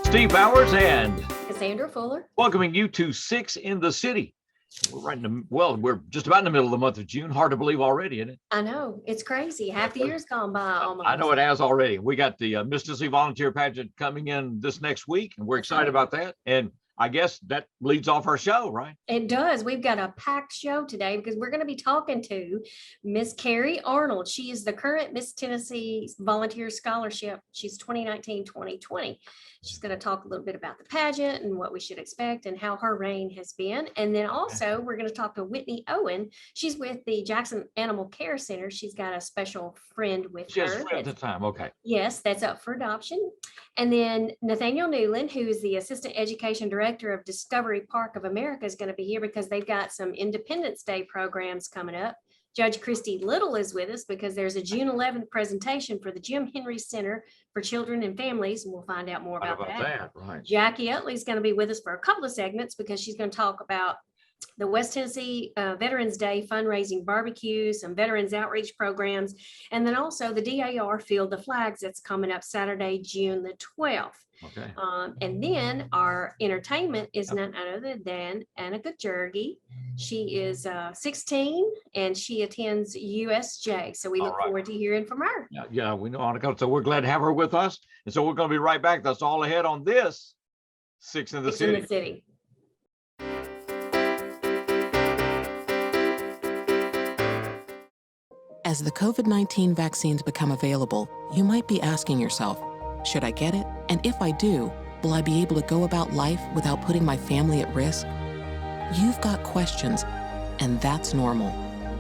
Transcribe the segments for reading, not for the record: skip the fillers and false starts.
Steve Bowers and Cassandra Fuller. Welcoming you to Six in the City. We're just about in the middle of the month of June. Hard to believe already, isn't it? I know, it's crazy. Half the year's gone by almost. I know it has already. We got the Miss Tennessee Volunteer Pageant coming in this next week, and we're excited about that. And I guess that leads off our show, right? It does. We've got a packed show today because we're going to be talking to Miss Carrie Arnold. She is the current Miss Tennessee Volunteer Scholarship. She's 2019-2020. She's going to talk a little bit about the pageant and what we should expect and how her reign has been. And then also we're going to talk to Whitney Owen. She's with the Jackson Animal Care Center. She's got a special friend with She has her. a friend at the time. Okay. Yes, that's up for adoption. And then Nathaniel Newland, who is the Assistant Education Director of Discovery Park of America, is going to be here because they've got some Independence Day programs coming up. Judge Christy Little is with us because there's a June 11th presentation for the Jim Henry Center for Children and Families, and we'll find out more about that. Right. Jackie Utley is going to be with us for a couple of segments because she's going to talk about the West Tennessee Veterans Day fundraising barbecue, some veterans outreach programs, and then also the DAR Field the Flags that's coming up Saturday, June the 12th. Okay. And then our entertainment is none other than Annika Jerge. She is 16 and she attends USJ. So we look forward to hearing from her. Yeah, we know Annika. So we're glad to have her with us. And so we're going to be right back. That's all ahead on this Six in the City. As the COVID-19 vaccines become available, you might be asking yourself, should I get it? And if I do, will I be able to go about life without putting my family at risk? You've got questions, and that's normal.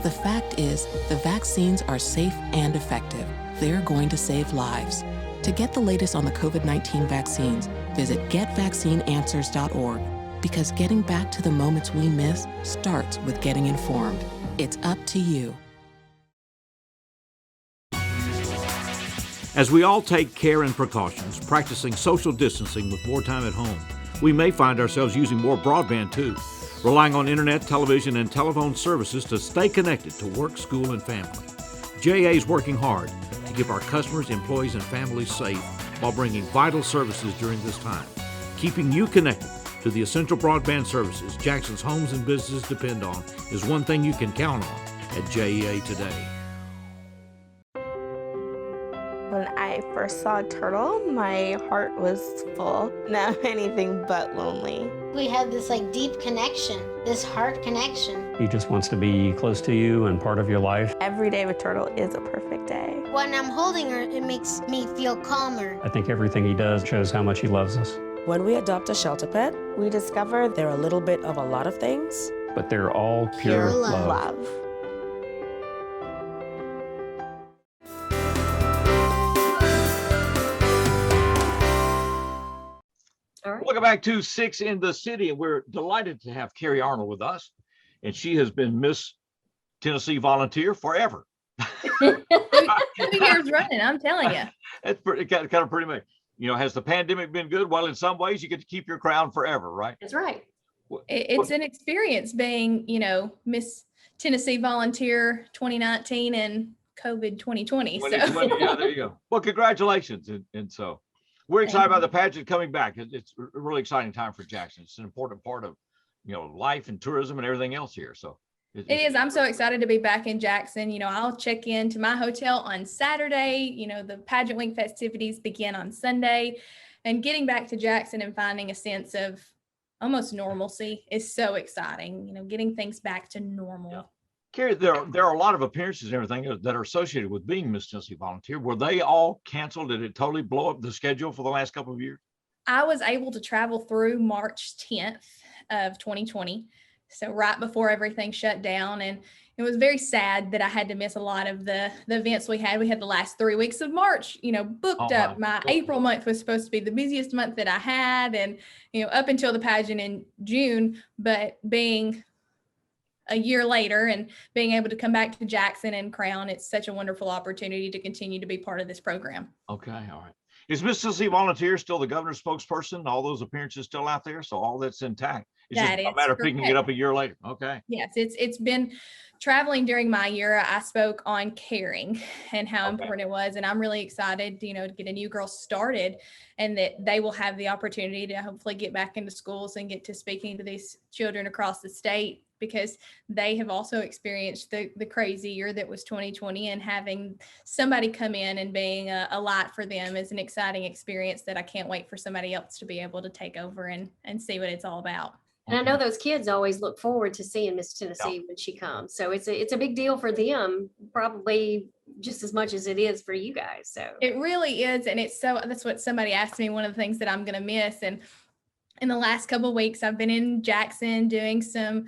The fact is, the vaccines are safe and effective. They're going to save lives. To get the latest on the COVID-19 vaccines, visit getvaccineanswers.org, because getting back to the moments we miss starts with getting informed. It's up to you. As we all take care and precautions, practicing social distancing with more time at home, we may find ourselves using more broadband too, relying on internet, television, and telephone services to stay connected to work, school, and family. JA is working hard to keep our customers, employees, and families safe while bringing vital services during this time. Keeping you connected to the essential broadband services Jackson's homes and businesses depend on is one thing you can count on at JEA today. When I first saw a turtle, my heart was full. Now I'm anything but lonely. We have this deep connection, this heart connection. He just wants to be close to you and part of your life. Every day with Turtle is a perfect day. When I'm holding her, it makes me feel calmer. I think everything he does shows how much he loves us. When we adopt a shelter pet, We discover they're a little bit of a lot of things, But they're all pure love. All right. Welcome back to Six in the City, and we're delighted to have Carrie Arnold with us. And she has been Miss Tennessee Volunteer forever. 2 years running, I'm telling you. It's kind of pretty amazing. Has the pandemic been good? Well, in some ways, you get to keep your crown forever, right? That's right. It's an experience being, Miss Tennessee Volunteer 2019 and COVID 2020. So. Yeah, there you go. Well, congratulations. And so we're excited about the pageant coming back. It's a really exciting time for Jackson. It's an important part of, life and tourism and everything else here. So it is. I'm so excited to be back in Jackson. I'll check into my hotel on Saturday. The pageant week festivities begin on Sunday, and getting back to Jackson and finding a sense of almost normalcy is so exciting. Getting things back to normal. Yeah. Carrie, there are a lot of appearances and everything that are associated with being Miss Tennessee Volunteer. Were they all canceled? Did it totally blow up the schedule for the last couple of years? I was able to travel through March 10th of 2020. So right before everything shut down. And it was very sad that I had to miss a lot of the events we had. We had the last 3 weeks of March, booked up. My April month was supposed to be the busiest month that I had. And, up until the pageant in June, but being a year later and being able to come back to Jackson and crown. It's such a wonderful opportunity to continue to be part of this program. Okay, all right. Is Miss Tennessee Volunteer still the governor's spokesperson? All those appearances still out there, so all that's intact. It's just a matter of picking it up a year later. Okay. Yes, it's been traveling during my year. I spoke on caring and how important it was, and I'm really excited, to get a new girl started, and that they will have the opportunity to hopefully get back into schools and get to speaking to these children across the state, because they have also experienced the crazy year that was 2020, and having somebody come in and being a light for them is an exciting experience that I can't wait for somebody else to be able to take over and see what it's all about. And I know those kids always look forward to seeing Miss Tennessee when she comes. So it's a big deal for them, probably just as much as it is for you guys. So it really is. And that's what somebody asked me, one of the things that I'm going to miss. And in the last couple of weeks, I've been in Jackson doing some,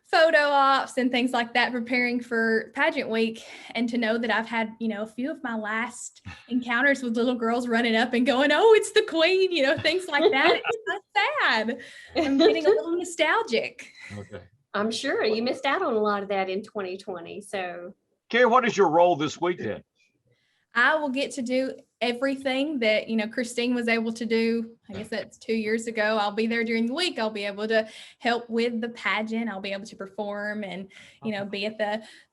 photo ops and things like that, preparing for pageant week. And to know that I've had, a few of my last encounters with little girls running up and going, "Oh, it's the queen," things like that. It's not sad. I'm getting a little nostalgic. Okay. I'm sure you missed out on a lot of that in 2020. So Carrie, what is your role this weekend? I will get to do everything that, Christine was able to do. I guess that's 2 years ago. I'll be there during the week. I'll be able to help with the pageant. I'll be able to perform and, be at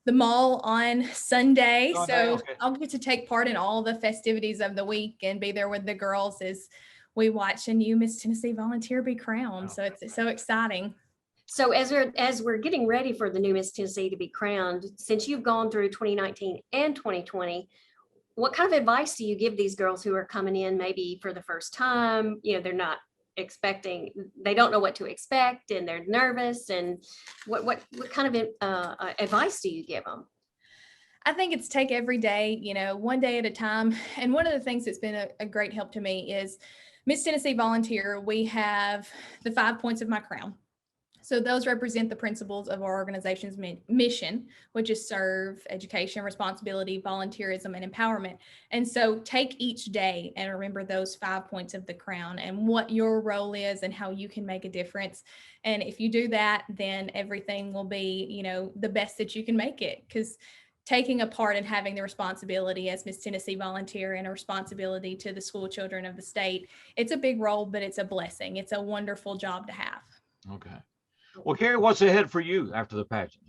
the mall on Sunday. So I'll get to take part in all the festivities of the week and be there with the girls as we watch a new Miss Tennessee Volunteer be crowned. So it's so exciting. So as we're getting ready for the new Miss Tennessee to be crowned, since you've gone through 2019 and 2020, what kind of advice do you give these girls who are coming in maybe for the first time? They're not expecting, they don't know what to expect, and they're nervous. And what kind of advice do you give them? I think it's take every day, one day at a time. And one of the things that's been a great help to me is Miss Tennessee Volunteer. We have the 5 points of my crown. So those represent the principles of our organization's mission, which is serve, education, responsibility, volunteerism, and empowerment. And so take each day and remember those 5 points of the crown and what your role is and how you can make a difference. And if you do that, then everything will be, the best that you can make it. Because taking a part and having the responsibility as Miss Tennessee Volunteer and a responsibility to the school children of the state, it's a big role, but it's a blessing. It's a wonderful job to have. Okay. Well, Carrie, what's ahead for you after the pageant?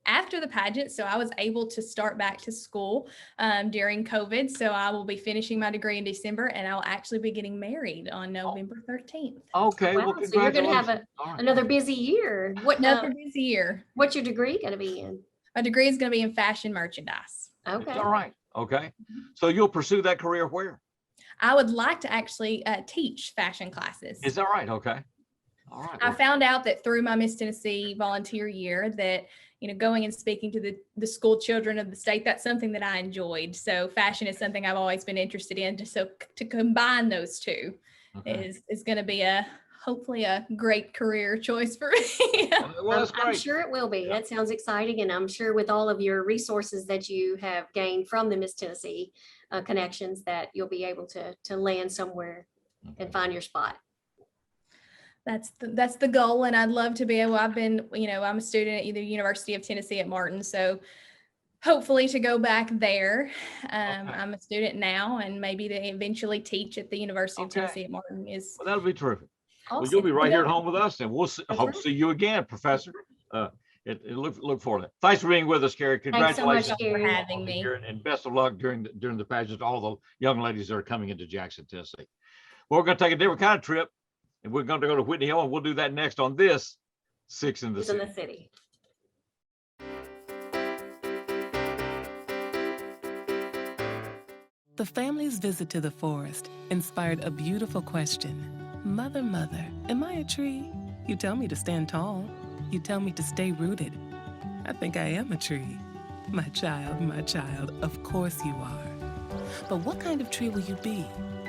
After the pageant, so I was able to start back to school during COVID. So I will be finishing my degree in December, and I'll actually be getting married on November 13th. Okay. Wow. Well, so you're going to have another busy year. Another busy year. What's your degree going to be in? My degree is going to be in fashion merchandise. Okay. All right. Okay. So you'll pursue that career where? I would like to actually teach fashion classes. Is that right? Okay. All right. I found out that through my Miss Tennessee volunteer year that, going and speaking to the school children of the state, that's something that I enjoyed. So fashion is something I've always been interested in. To combine those two is going to be hopefully a great career choice for me. Well, that's great. I'm sure it will be. That sounds exciting. And I'm sure with all of your resources that you have gained from the Miss Tennessee connections, that you'll be able to land somewhere and find your spot. That's the goal. And I'd love to be able, I'm a student at the University of Tennessee at Martin. So hopefully to go back there. I'm a student now, and maybe to eventually teach at the University of Tennessee at Martin is. Well, that'll be terrific. Awesome. Well, you'll be right here at home with us, and we'll hope to see you again, Professor. Look forward to it. Thanks for being with us, Carrie. Congratulations. Thanks so much, for having me. And best of luck during the pageant to all the young ladies that are coming into Jackson, Tennessee. Well, we're going to take a different kind of trip, and we're going to go to Whitney Hill, and we'll do that next on this Six in the City. The family's visit to the forest inspired a beautiful question. Mother, mother, am I a tree? You tell me to stand tall. You tell me to stay rooted. I think I am a tree. My child, of course you are. But what kind of tree will you be?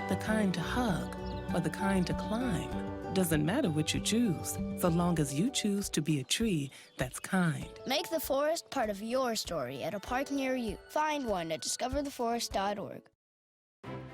The kind to hug or the kind to climb? Doesn't matter what you choose, so long as you choose to be a tree that's kind. Make the forest part of your story at a park near you. Find one at discovertheforest.org.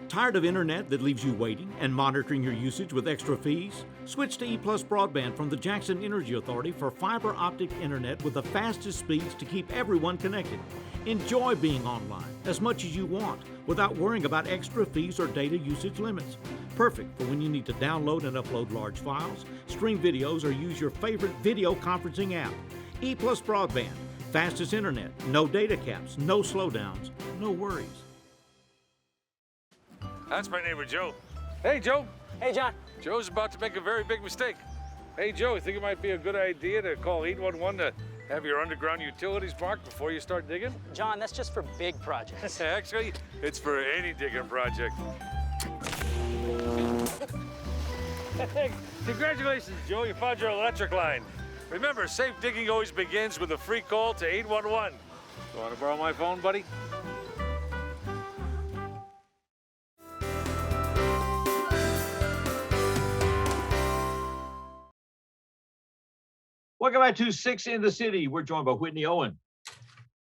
Tired of internet that leaves you waiting and monitoring your usage with extra fees? Switch to E Plus Broadband from the Jackson Energy Authority for fiber optic internet with the fastest speeds to keep everyone connected. Enjoy being online as much as you want without worrying about extra fees or data usage limits. Perfect for when you need to download and upload large files, stream videos, or use your favorite video conferencing app. E Plus Broadband, fastest internet, no data caps, no slowdowns, no worries. That's my neighbor, Joe. Hey, Joe. Hey, John. Joe's about to make a very big mistake. Hey, Joe, you think it might be a good idea to call 811 to have your underground utilities marked before you start digging? John, that's just for big projects. Actually, it's for any digging project. Hey, congratulations, Joe. You found your electric line. Remember, safe digging always begins with a free call to 811. You want to borrow my phone, buddy? Welcome back to Six in the City. We're joined by Whitney Owen,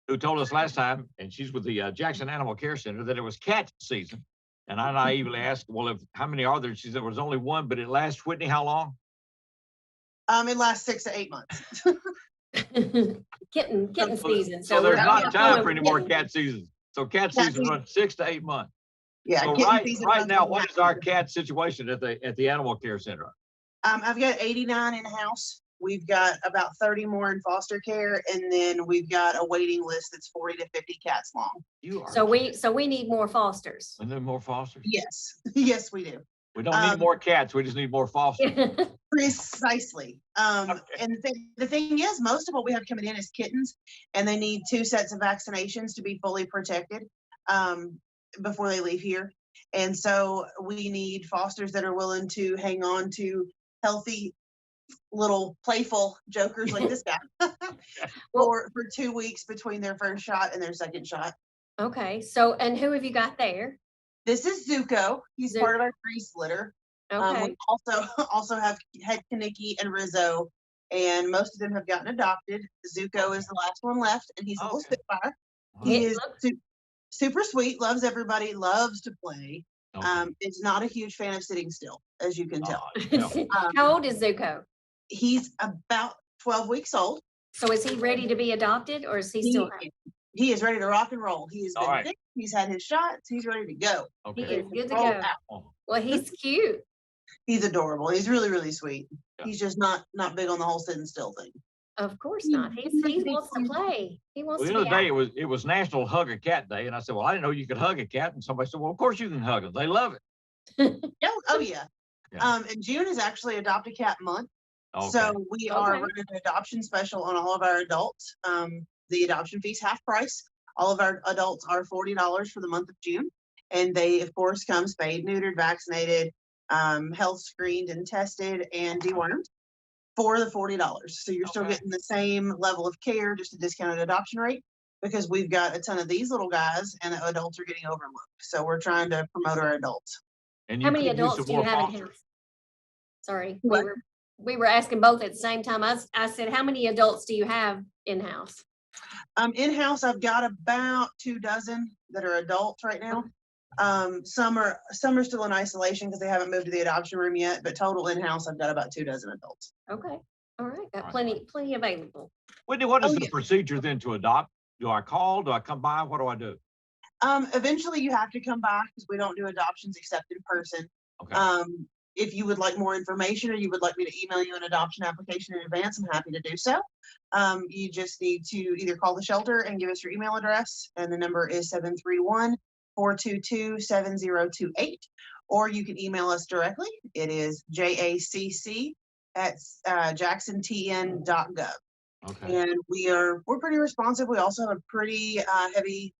who told us last time, and she's with the Jackson Animal Care Center, that it was cat season. And I naively asked, well, how many are there? She said there was only one, but it lasts, Whitney, how long? It lasts 6 to 8 months. Kitten season. So there's not we're time going for any more cat seasons. So cat season runs 6 to 8 months. Yeah. So right now, what is our cat situation at the Animal Care Center? I've got 89 in house. We've got about 30 more in foster care, and then we've got a waiting list that's 40 to 50 cats long. So we need more fosters. We need more fosters? Yes. Yes, we do. We don't need more cats. We just need more fosters. Precisely. And the thing is, most of what we have coming in is kittens, and they need 2 sets of vaccinations to be fully protected before they leave here. And so we need fosters that are willing to hang on to healthy little playful jokers like this guy for 2 weeks between their first shot and their second shot. Okay. So, and who have you got there? This is Zuko. He's part of our grease litter. Okay. We also have Head Kaniki and Rizzo, and most of them have gotten adopted. Zuko is the last one left, and he's a little spitfire. He is super sweet, loves everybody, loves to play. Is not a huge fan of sitting still, as you can tell. How old is Zuko? He's about 12 weeks old. So is he ready to be adopted, or is he still? He is ready to rock and roll. He's been picked, he's had his shots. He's ready to go. Okay. He is good to go. Well, he's cute. He's adorable. He's really, really sweet. He's just not big on the whole sitting still thing. Of course not. He wants to play. He wants to. The other day it was National Hug a Cat Day, and I said, well, I didn't know you could hug a cat. And somebody said, well, of course you can hug them. They love it. Oh yeah. And June is actually Adopt a Cat Month. Okay. So we are running an adoption special on all of our adults. The adoption fee's half price. All of our adults are $40 for the month of June. And they, of course, come spayed, neutered, vaccinated, health screened and tested and dewormed for the $40. So you're still getting the same level of care, just a discounted adoption rate, because we've got a ton of these little guys and the adults are getting overlooked. So we're trying to promote our adults. And how many adults do you have in house? Sorry, we were asking both at the same time. I said, how many adults do you have in house? In house, I've got about 24 that are adults right now. Some are still in isolation because they haven't moved to the adoption room yet. But total in house, I've got about 24 adults. Okay, all right, got plenty available. Whitney, what is the procedure then to adopt? Do I call? Do I come by? What do I do? Eventually, you have to come by because we don't do adoptions except in person. Okay. If you would like more information or you would like me to email you an adoption application in advance, I'm happy to do so. You just need to either call the shelter and give us your email address, and the number is 731-422-7028, or you can email us directly. It is jacc@jacksontn.gov. Okay. And we're pretty responsive. We also have a pretty heavy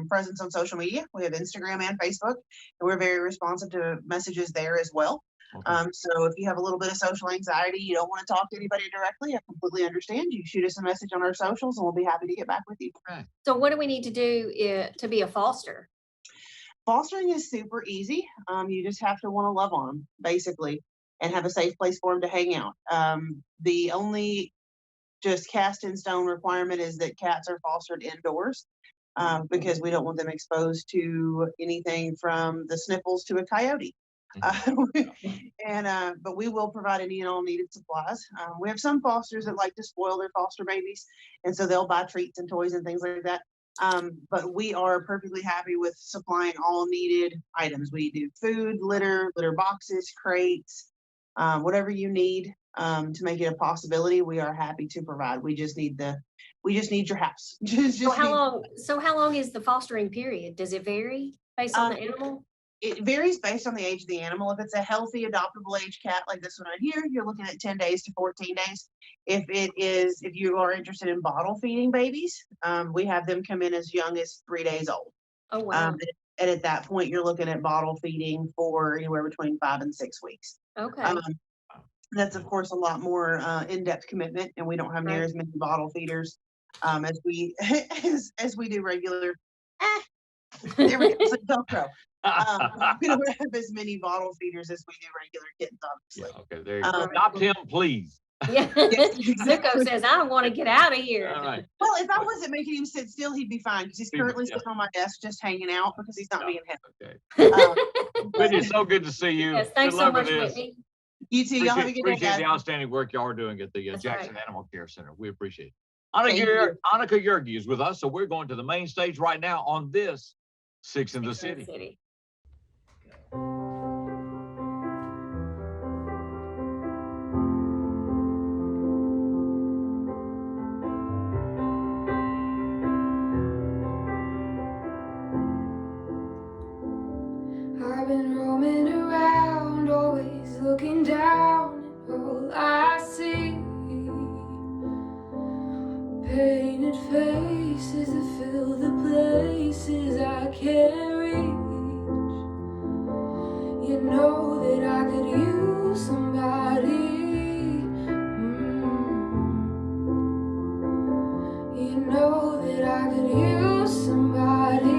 presence on social media. We have Instagram and Facebook, and we're very responsive to messages there as well. Okay. So if you have a little bit of social anxiety, you don't want to talk to anybody directly, I completely understand. You shoot us a message on our socials and we'll be happy to get back with you. Okay. So what do we need to do to be a foster? Fostering is super easy. You just have to want to love on them, basically, and have a safe place for them to hang out. The only just cast in stone requirement is that cats are fostered indoors. because we don't want them exposed to anything from the sniffles to a coyote. But we will provide any and all needed supplies. We have some fosters that like to spoil their foster babies, and so they'll buy treats and toys and things like that. But we are perfectly happy with supplying all needed items. We do food, litter boxes, crates, whatever you need to make it a possibility. We are happy to provide. We just need your house. So how long is the fostering period? Does it vary based on the animal? It varies based on the age of the animal. If it's a healthy adoptable age cat like this one right here, you're looking at 10 days to 14 days. If you are interested in bottle feeding babies, we have them come in as young as 3 days old. Oh, wow. And at that point, you're looking at bottle feeding for anywhere between 5 and 6 weeks. Okay. That's of course a lot more in-depth commitment, and we don't have near as many bottle feeders as we as we do regular. There we go. So Velcro. We don't have as many bottle feeders as we do regular kittens, obviously. Yeah, okay, there you go. Adopt him, please. Yeah. Zuko says, I don't want to get out of here. All right. Well, if I wasn't making him sit still, he'd be fine because he's currently sitting on my desk just hanging out because he's not being held. Okay. Whitney, it's so good to see you. Yes, thanks Good so luck much, with this. Whitney. You too. Y'all have a good day, Appreciate guys. the outstanding work y'all are doing at the That's Jackson right. Animal Care Center. We appreciate it. Thank you. Annika Jerge is with us, so we're going to the main stage right now on this Six in the City. I've been roaming around, always looking down, and all I see painted faces that fill the places I can't reach. You know that I could use somebody. You know that I could use somebody.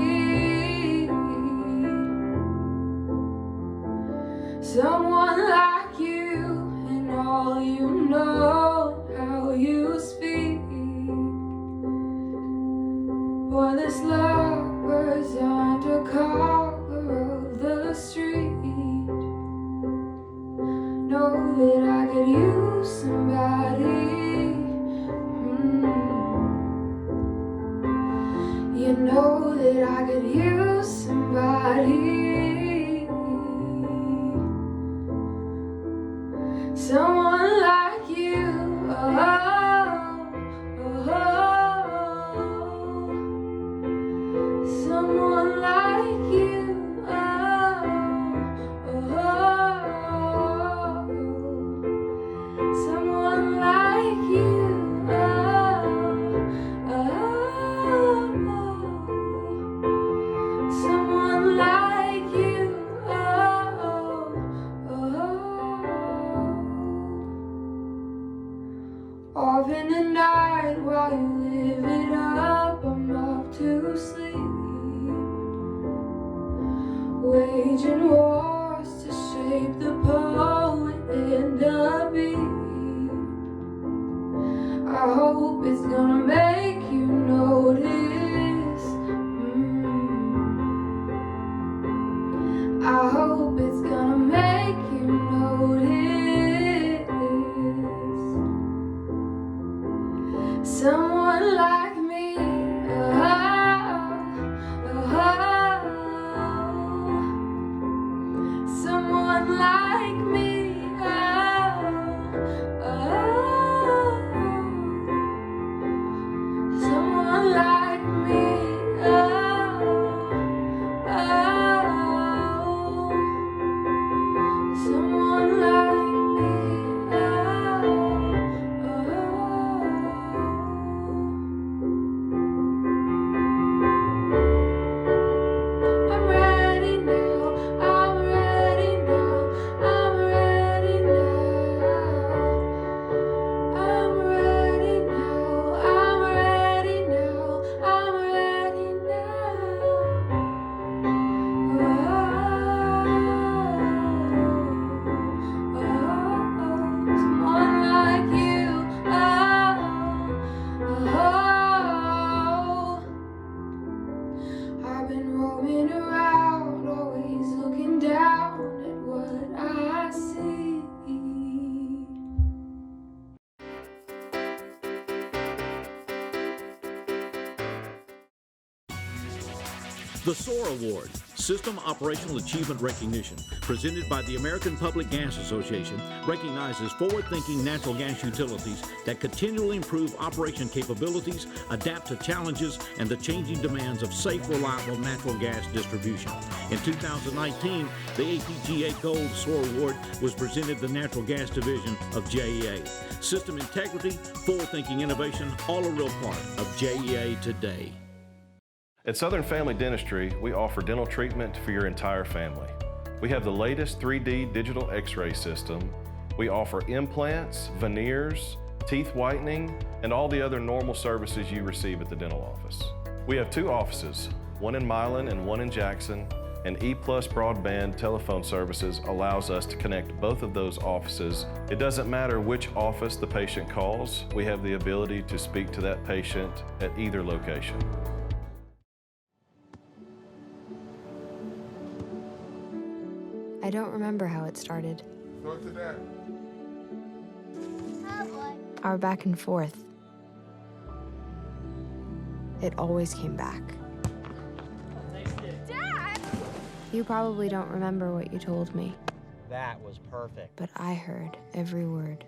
Someone like you, and all you know, how you speak. For this lover's undercover of the street. Know that I could use somebody. You know that I could use somebody. Someone like you, someone like you, someone like you, someone like you, Off in the night while you live it up, I'm off to sleep, waging wars to shape the poet and the beat. I hope it's gonna make you notice. I hope it's gonna make you notice. Someone like me, someone like me, someone like me, The SOAR Award, System Operational Achievement Recognition, presented by the American Public Gas Association, recognizes forward-thinking natural gas utilities that continually improve operation capabilities, adapt to challenges, and the changing demands of safe, reliable natural gas distribution. In 2019, the APGA Gold SOAR Award was presented to the Natural Gas Division of JEA. System integrity, forward-thinking innovation, all a real part of JEA today. At Southern Family Dentistry, we offer dental treatment for your entire family. We have the latest 3D digital x-ray system. We offer implants, veneers, teeth whitening, and all the other normal services you receive at the dental office. We have 2 offices, one in Milan and one in Jackson, and E+ broadband telephone services allows us to connect both of those offices. It doesn't matter which office the patient calls, we have the ability to speak to that patient at either location. I don't remember how it started. Go to that. Our back and forth. It always came back. Dad! You probably don't remember what you told me, That was perfect. but I heard every word.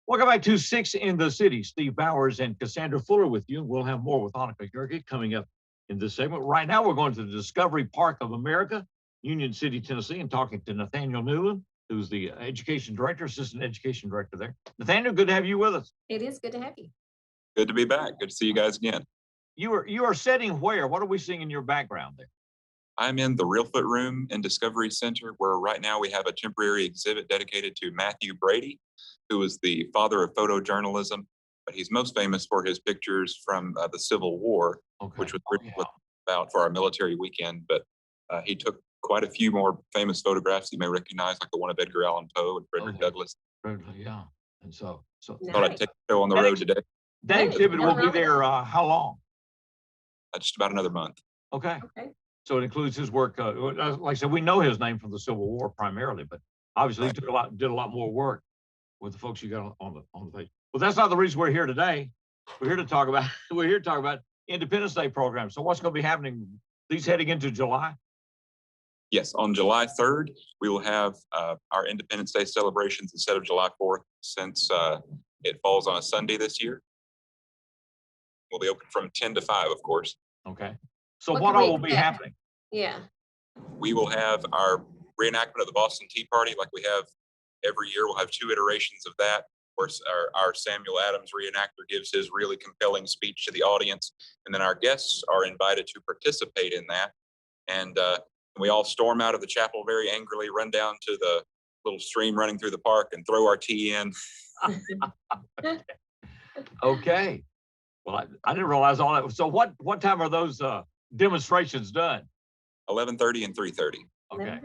Welcome back to 6 in the City. Steve Bowers and Cassandra Fuller with you. We'll have more with Annika Jerge coming up in this segment. Right now, we're going to the Discovery Park of America, Union City, Tennessee, and talking to Nathaniel Newland, who's the education director, assistant education director there. Nathaniel, good to have you with us. It is good to have you. Good to be back. Good to see you guys again. You are setting where? What are we seeing in your background there? I'm in the Reelfoot Room in Discovery Center, where right now we have a temporary exhibit dedicated to Matthew Brady, who is the father of photojournalism, but he's most famous for his pictures from the Civil War, which was written about for our military weekend. But he took quite a few more famous photographs you may recognize, like the one of Edgar Allan Poe and Frederick Douglass. Yeah. And so Thought I'd take a show on the road today. That exhibit will be there how long? Just about another month. Okay. So it includes his work. Like I said, we know his name from the Civil War primarily, but obviously he did a lot more work with the folks you got on the page. Well, that's not the reason we're here today. We're here to talk about Independence Day programs. So what's going to be happening? These heading into July? Yes, on July 3rd, we will have our Independence Day celebrations instead of July 4th, since it falls on a Sunday this year. We'll be open from 10 to 5, of course. Okay. So what all will be happening? Yeah. We will have our reenactment of the Boston Tea Party like we have every year. We'll have 2 iterations of that. Of course, our Samuel Adams reenactor gives his really compelling speech to the audience, and then our guests are invited to participate in that. And we all storm out of the chapel very angrily, run down to the little stream running through the park and throw our tea in. Okay. Well, I didn't realize all that. So what time are those demonstrations done? 11:30 and 3:30. Okay.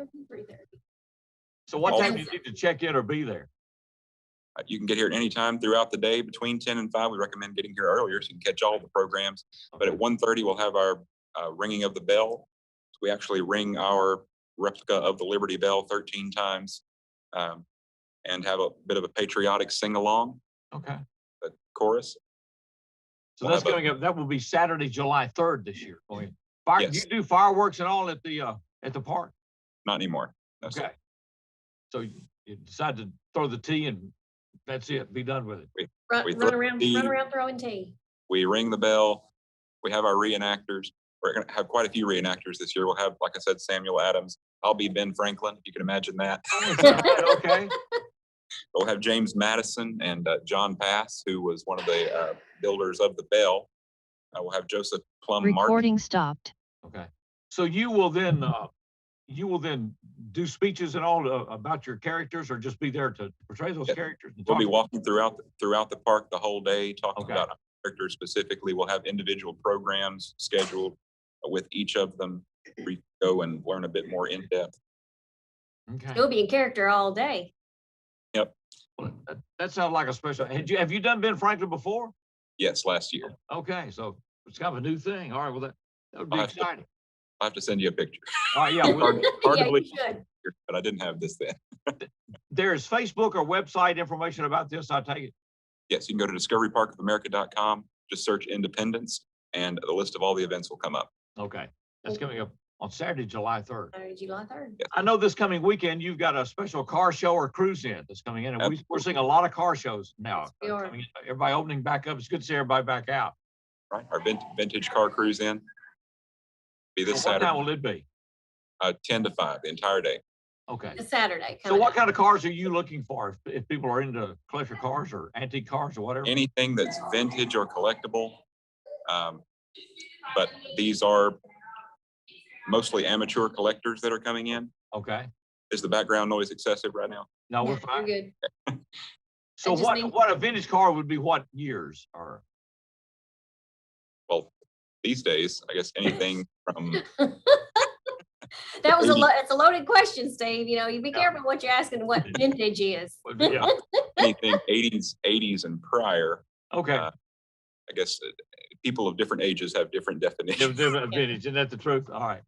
So what time do you need to check in or be there? You can get here at any time throughout the day between 10 and 5. We recommend getting here earlier so you can catch all the programs. But at 1:30, we'll have our ringing of the bell. So we actually ring our replica of the Liberty Bell 13 times and have a bit of a patriotic sing-along. Okay. The chorus. So that's coming up. That will be Saturday, July 3rd this year. Yes. You do fireworks and all at the park? Not anymore. No, okay. So you decide to throw the tea and that's it. Be done with it. Run around throwing tea. We ring the bell. We have our reenactors. We're going to have quite a few reenactors this year. We'll have, like I said, Samuel Adams. I'll be Ben Franklin, if you can imagine that. Okay. We'll have James Madison and John Pass, who was one of the builders of the bell. We'll have Joseph Plum Martin. Recording stopped. Okay. So you will then do speeches and all about your characters, or just be there to portray those characters? We'll be walking throughout the park the whole day, talking about our characters specifically. We'll have individual programs scheduled with each of them. We go and learn a bit more in depth. Okay. You'll be in character all day. Yep. Well, that sounds like a special. Have you done Ben Franklin before? Yes, last year. Okay, so it's kind of a new thing. All right, well that would be exciting. I'll have to send you a picture. Oh, yeah. Hard to Yeah, you believe, should. but I didn't have this then. There's Facebook or website information about this, I take it? Yes, you can go to discoveryparkofamerica.com, just search Independence, and the list of all the events will come up. Okay. That's coming up on Saturday, July 3rd. July 3rd. I know this coming weekend, you've got a special car show or cruise in that's coming in, and we're seeing a lot of car shows now. we are. Coming in. Everybody opening back up. It's good to see everybody back out. Right, our vintage car cruise in. Be this So what Saturday. time will it be? 10 to 5, the entire day. Okay. It's Saturday. So what kind of cars are you looking for if people are into collector cars or antique cars or whatever? Anything that's vintage or collectible. But these are mostly amateur collectors that are coming in. Okay. Is the background noise excessive right now? No, we're We're fine. good. So I just think- what a vintage car would be what years or? Well, these days, I guess anything from That was it's a loaded question, Steve. You know, you be careful what you're asking, what vintage is. Yeah. anything 80s and prior. Okay. I guess people of different ages have different definitions. Different vintage, isn't that the truth? All right.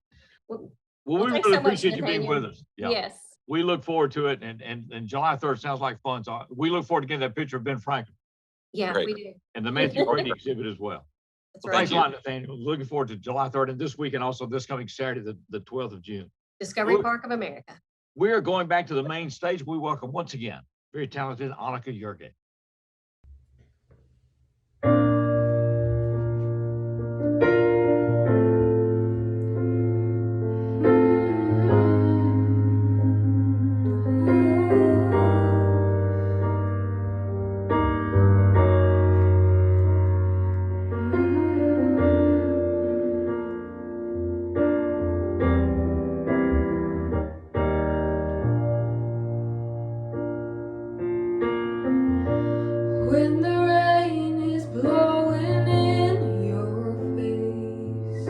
Well, Well, we thanks really so much, appreciate you being Nathaniel. with us. Yeah. Yes. We look forward to it, and July 3rd sounds like fun. So we look forward to getting that picture of Ben Franklin Yeah, Great. we do. and the Matthew Brady exhibit as well. That's Well, right. thanks a lot, Nathaniel. Looking forward to July 3rd and this week, and also this coming Saturday, the 12th of June. Discovery Well, Park of America. We are going back to the main stage. We welcome once again very talented Annika Jerge. When the rain is blowing in your face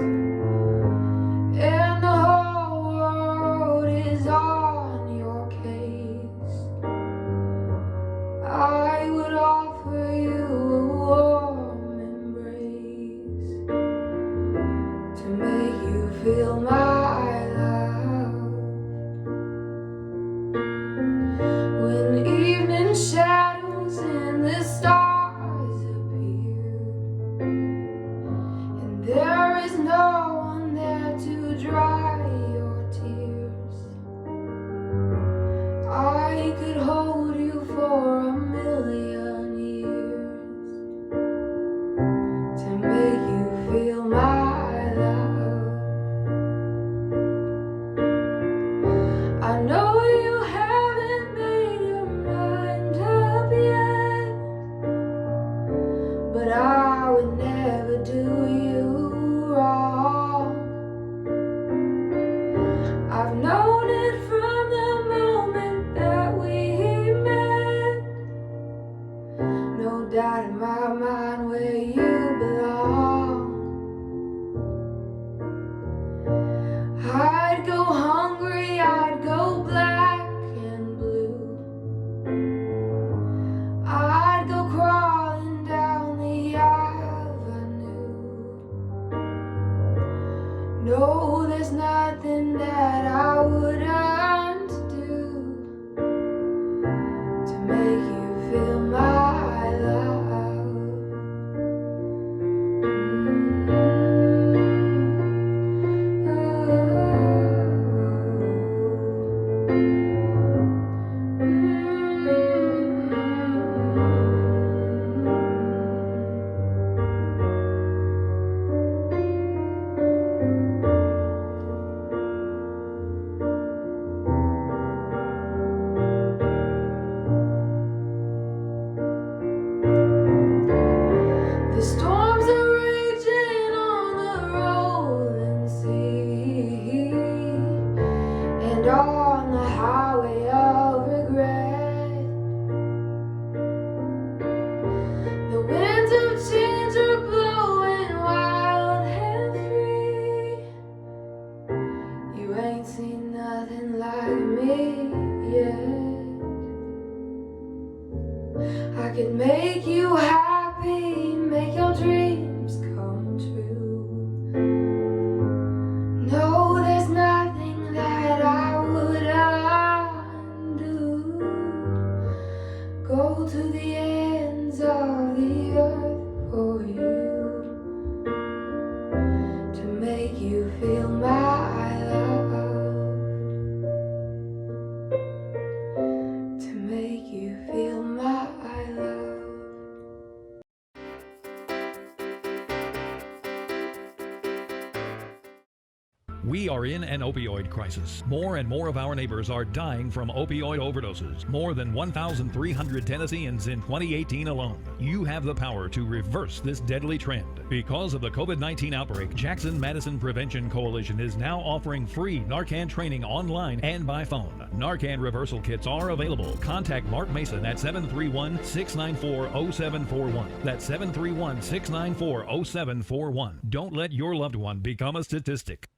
and the whole world is on your case, I would offer you a warm embrace to make you feel my love. When evening shadows and the stars appear, and there is no one there to dry your tears, I could hold you for a million years to make you feel my love. I know you haven't made your mind up yet, but I would never do you wrong. I've known it from the moment that we met. No doubt in my mind where you belong. I'd go hungry, I'd go black and blue. I'd go crawling down the avenue. No, there's nothing that I wouldn't do to make you feel my love. The storms are raging on the rolling sea and on the highway of regret. The winds of change are blowing wild and free. You ain't seen nothing like me yet. I could make you happy, make your dreams come true. No, We are in an opioid crisis. More and more of our neighbors are dying from opioid overdoses. More than 1,300 Tennesseans in 2018 alone. You have the power to reverse this deadly trend. Because of the COVID-19 outbreak, Jackson Madison Prevention Coalition is now offering free Narcan training online and by phone. Narcan reversal kits are available. Contact Mark Mason at 731-694-0741. That's 731-694-0741. Don't let your loved one become a statistic.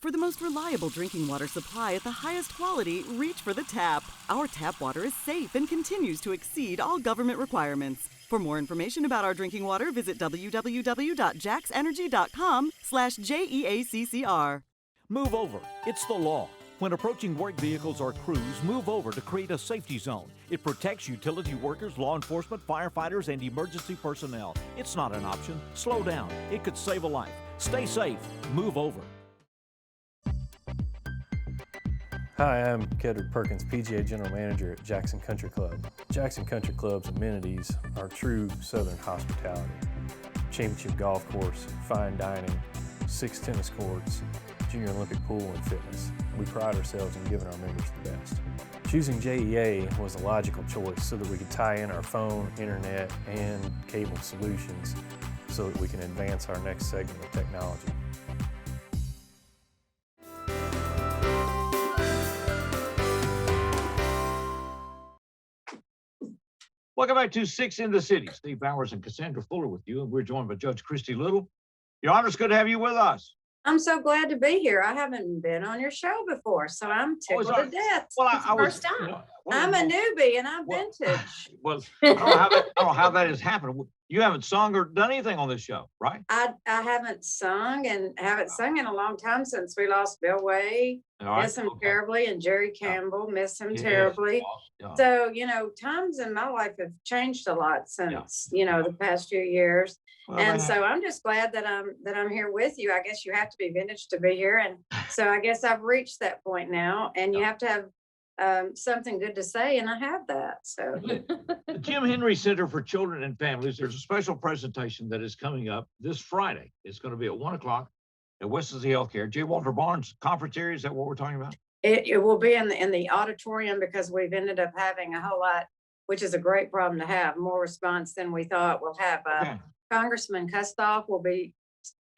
For the most reliable drinking water supply at the highest quality, reach for the tap. Our tap water is safe and continues to exceed all government requirements. For more information about our drinking water, visit www.jaxenergy.com/JEACCR. Move over. It's the law. When approaching work vehicles or crews, move over to create a safety zone. It protects utility workers, law enforcement, firefighters, and emergency personnel. It's not an option. Slow down. It could save a life. Stay safe. Move over. Hi, I'm Kedrick Perkins, PGA General Manager at Jackson Country Club. Jackson Country Club's amenities are true Southern hospitality. Championship golf course, fine dining, 6 tennis courts, Junior Olympic pool and fitness. We pride ourselves in giving our members the best. Choosing JEA was a logical choice so that we could tie in our phone, internet, and cable solutions so that we can advance our next segment of technology. Welcome back to Six in the City. Steve Bowers and Cassandra Fuller with you, and we're joined by Judge Christy Little. Your Honor, it's good to have you with us. I'm so glad to be here. I haven't been on your show before, so I'm tickled to death. Well, It's the first time. I'm a newbie and I'm vintage. Well, I don't know how that has happened. You haven't sung or done anything on this show, right? I haven't sung in a long time since we lost Bill Way. Miss him terribly, and Jerry Campbell, miss him terribly. So, times in my life have changed a lot since, the past few years. Well, and so I'm just glad that I'm here with you. I guess you have to be vintage to be here. And so I guess I've reached that point now, and you have to have something good to say, and I have that. So The Jim Henry Center for Children and Families, there's a special presentation that is coming up this Friday. It's going to be at 1:00 at West Tennessee Healthcare. J. Walter Barnes Conference Area, is that what we're talking about? it will be in the auditorium because we've ended up having a whole lot, which is a great problem to have, more response than we thought. We'll have Congressman Kustoff will be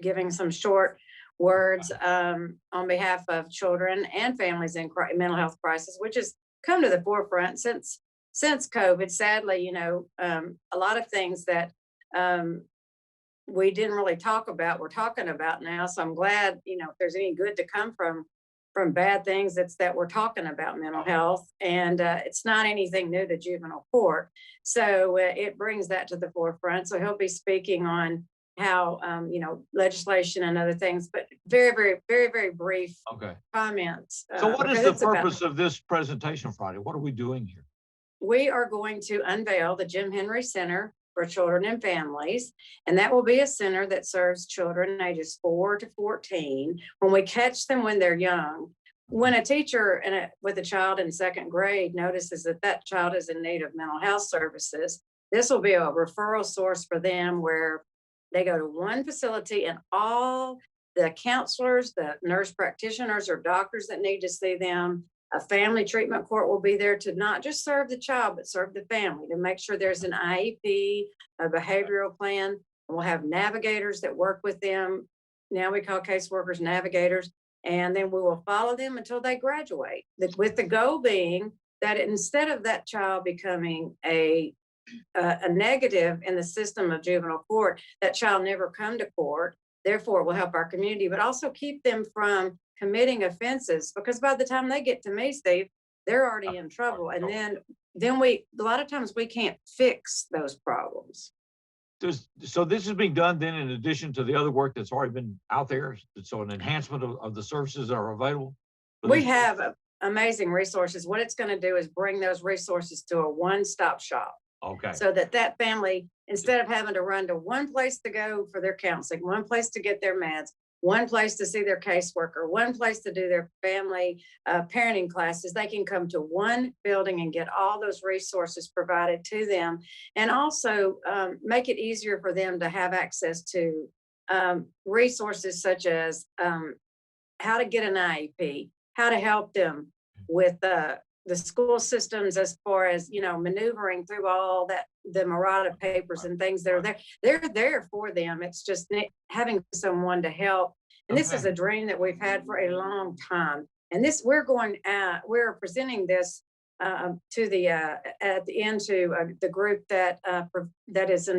giving some short words on behalf of children and families in mental health crisis, which has come to the forefront since COVID. Sadly, a lot of things that we didn't really talk about, we're talking about now. So I'm glad, if there's any good to come from bad things, it's that we're talking about mental health, and it's not anything new to juvenile court. So it brings that to the forefront. So he'll be speaking on how, legislation and other things, but very, very, very, very brief comments. So what is the purpose of this presentation Friday? What are we doing here? We are going to unveil the Jim Henry Center for Children and Families, and that will be a center that serves children ages 4 to 14. When we catch them when they're young, when a teacher with a child in 2nd grade notices that child is in need of mental health services, this will be a referral source for them where they go to one facility, and all the counselors, the nurse practitioners or doctors that need to see them, a family treatment court will be there to not just serve the child, but serve the family, to make sure there's an IEP, a behavioral plan. And we'll have navigators that work with them. Now we call caseworkers navigators. And then we will follow them until they graduate, with the goal being that instead of that child becoming a negative in the system of juvenile court, that child never come to court. Therefore, it will help our community, but also keep them from committing offenses, because by the time they get to me, Steve, they're already in trouble. And then a lot of times we can't fix those problems. So this is being done then in addition to the other work that's already been out there. So an enhancement of the services that are available. We have amazing resources. What it's going to do is bring those resources to a one-stop shop. Okay. So that family, instead of having to run to one place to go for their counseling, one place to get their meds, one place to see their caseworker, one place to do their family parenting classes, they can come to one building and get all those resources provided to them, and also make it easier for them to have access to resources such as how to get an IEP, how to help them with the school systems as far as, maneuvering through all that, the Marata papers and things that are there. They're there for them. It's just having someone to help. And this is a dream that we've had for a long time. And this, we're presenting this to the at the end to the group that is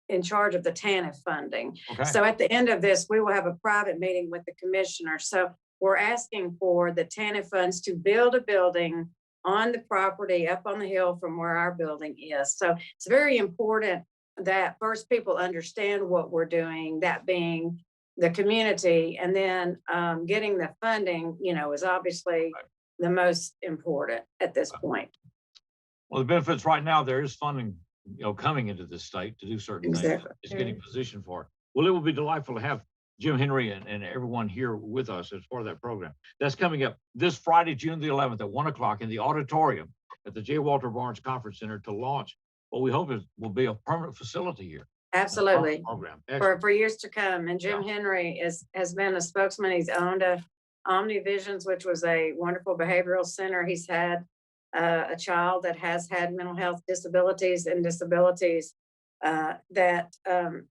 in charge of the TANF funding. So at the end of this, we will have a private meeting with the commissioner. So we're asking for the TANF funds to build a building on the property up on the hill from where our building is. So it's very important that first people understand what we're doing, that being the community, and then getting the funding, is obviously the most important at this point. Well, the benefits right now, there is funding, coming into this state to do certain things. It's getting positioned for it. Well, it will be delightful to have Jim Henry and everyone here with us as part of that program. That's coming up this Friday, June the 11th at 1 o'clock in the auditorium at the J. Walter Barnes Conference Center to launch what we hope will be a permanent facility here. Absolutely. Program. For years to come. And Jim Henry has been a spokesman. He's owned OmniVisions, which was a wonderful behavioral center. He's had a child that has had mental health disabilities that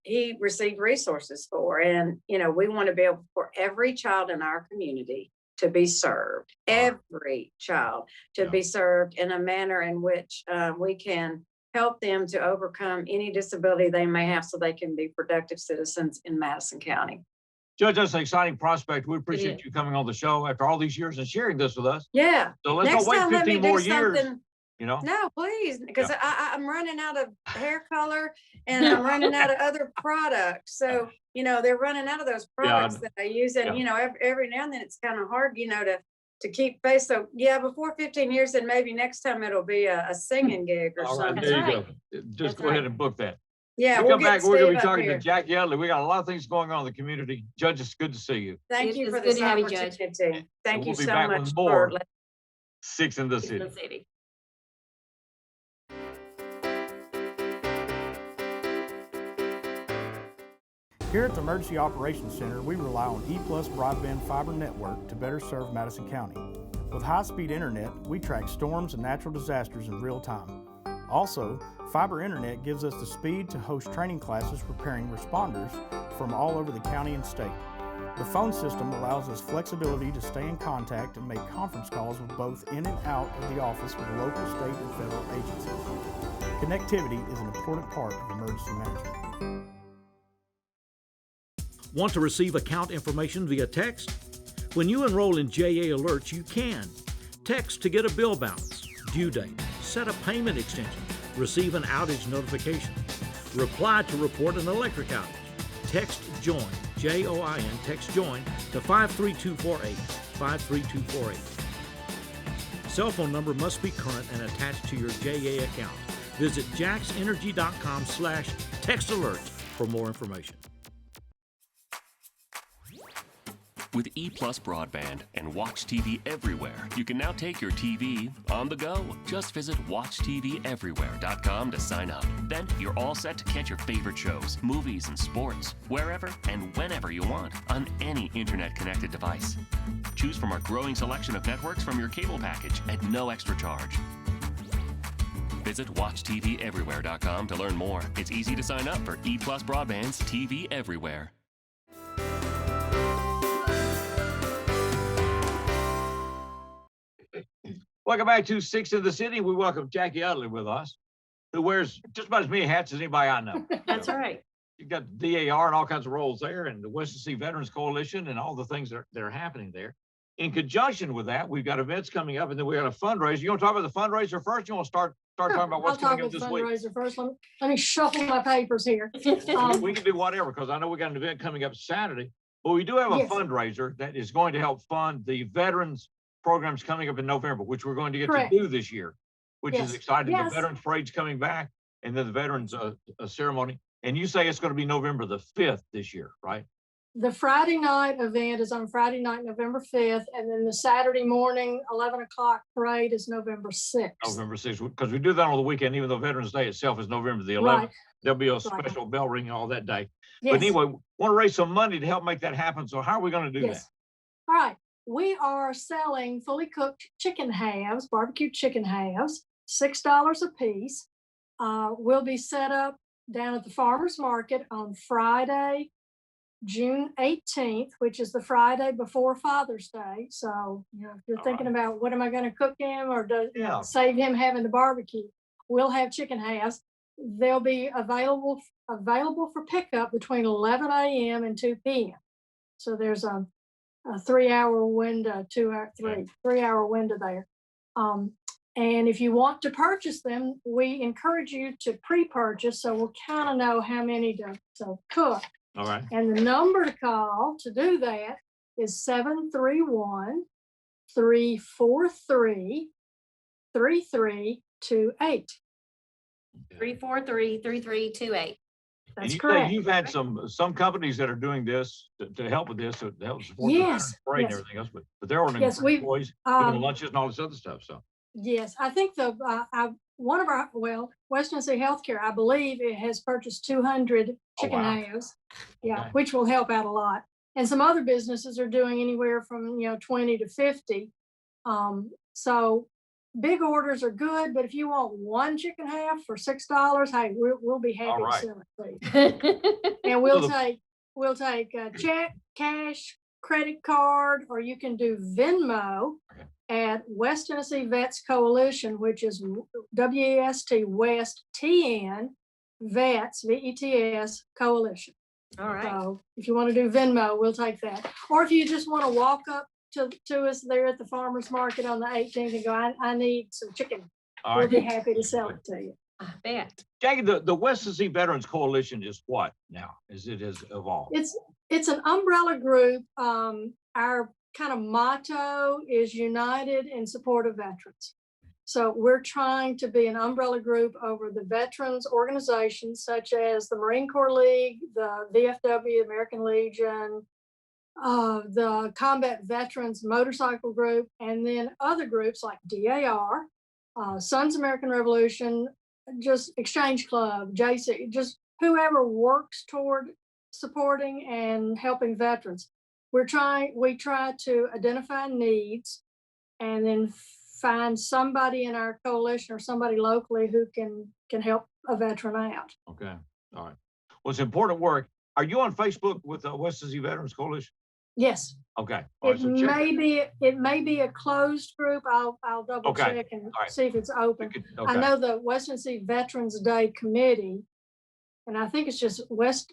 he received resources for. And, we want to be able for every child in our community to be served, every child to be served in a manner in which we can help them to overcome any disability they may have so they can be productive citizens in Madison County. Judge, that's an exciting prospect. We appreciate you coming on the show after all these years and sharing this with us. Yeah. So let's not wait 15 more years. No, please, because I'm running out of hair color and I'm running out of other products. So, they're running out of those products that I use. And, every now and then it's kind of hard, to keep pace. So before 15 years, then maybe next time it'll be a singing gig or something. There you go. Just go ahead and book that. Yeah, we'll come back. We're going to be talking to Jackie Utley. We got a lot of things going on in the community. Judge, it's good to see you. Thank you for this opportunity. Thank you so much for Six in the City. Here at the Emergency Operations Center, we rely on E+ broadband fiber network to better serve Madison County. With high-speed internet, we track storms and natural disasters in real time. Also, fiber internet gives us the speed to host training classes preparing responders from all over the county and state. The phone system allows us flexibility to stay in contact and make conference calls with both in and out of the office with local, state, and federal agencies. Connectivity is an important part of emergency management. Want to receive account information via text? When you enroll in JA Alerts, you can. Text to get a bill balance, due date, set a payment extension, receive an outage notification, reply to report an electric outage. Text JOIN, J-O-I-N, text JOIN to 53248, 53248. Cell phone number must be current and attached to your JA account. Visit jaxenergy.com/textalerts for more information. With E+ broadband and Watch TV Everywhere, you can now take your TV on the go. Just visit WatchTVEverywhere.com to sign up. Then you're all set to catch your favorite shows, movies, and sports wherever and whenever you want on any internet-connected device. Choose from our growing selection of networks from your cable package at no extra charge. Visit WatchTVEverywhere.com to learn more. It's easy to sign up for E+ broadband's TV Everywhere. Welcome back to Six in the City. We welcome Jackie Utley with us, who wears just about as many hats as anybody I know. That's right. You've got DAR and all kinds of roles there, and the West Tennessee Veterans Coalition and all the things that are happening there. In conjunction with that, we've got events coming up, and then we got a fundraiser. You want to talk about the fundraiser first? You want to start talking about what's coming up this week? Fundraiser first. Let me shuffle my papers here. We can do whatever, because I know we got an event coming up Saturday, but we do have a fundraiser that is going to help fund the veterans programs coming up in November, which we're going to get to do this year, which is exciting. The Veterans Parade's coming back, and then the Veterans ceremony. And you say it's going to be November the 5th this year, right? The Friday night event is on Friday night, November 5th, and then the Saturday morning, 11 o'clock parade is November 6th. November 6th, because we do that on the weekend, even though Veterans Day itself is November the 11th. Right. There'll be a special bell ringing all that day. But anyway, want to raise some money to help make that happen. So how are we going to do that? All right. We are selling fully cooked chicken halves, barbecue chicken halves, $6 a piece. We'll be set up down at the farmer's market on Friday, June 18th, which is the Friday before Father's Day. So, if you're thinking about what am I going to cook him or save him having the barbecue, we'll have chicken halves. They'll be available for pickup between 11 a.m. and 2 p.m. So there's a 3-hour window, 3-hour window there. And if you want to purchase them, we encourage you to pre-purchase so we'll kind of know how many to cook. All right. And the number to call to do that is 731-343-3328. 343-3328. That's correct. You've had some companies that are doing this to help with this, to help support Yes, the parade and yes. everything else, but they're ordering Yes, for we've, employees, doing lunches and all this other stuff. So Yes, I think one of our, West Tennessee Healthcare, I believe it has purchased 200 chicken halves. Yeah, Okay. which will help out a lot. And some other businesses are doing anywhere from 20 to 50. So big orders are good, but if you want one chicken half for $6, hey, we'll be happy to sell it to you. And we'll take a check, cash, credit card, or you can do Venmo at West Tennessee Vets Coalition, which is WEST West TN Vets VETS Coalition. All right. So if you want to do Venmo, we'll take that. Or if you just want to walk up to us there at the farmer's market on the 18th and go, I need some chicken. All We'll right. be happy to sell it to you. I bet. Jackie, the West Tennessee Veterans Coalition is what now, as it has evolved? It's an umbrella group. Our kind of motto is united in support of veterans. So we're trying to be an umbrella group over the veterans organizations such as the Marine Corps League, the VFW, American Legion, the Combat Veterans Motorcycle Group, and then other groups like DAR, Sons American Revolution, just Exchange Club, JC, just whoever works toward supporting and helping veterans. We try to identify needs and then find somebody in our coalition or somebody locally who can help a veteran out. Okay. All right. Well, it's important work. Are you on Facebook with the West Tennessee Veterans Coalition? Yes. Okay. All right, It so check may be a closed group. I'll double Okay. check and All right. see if it's open. okay. I know the West Tennessee Veterans Day Committee, and I think it's just West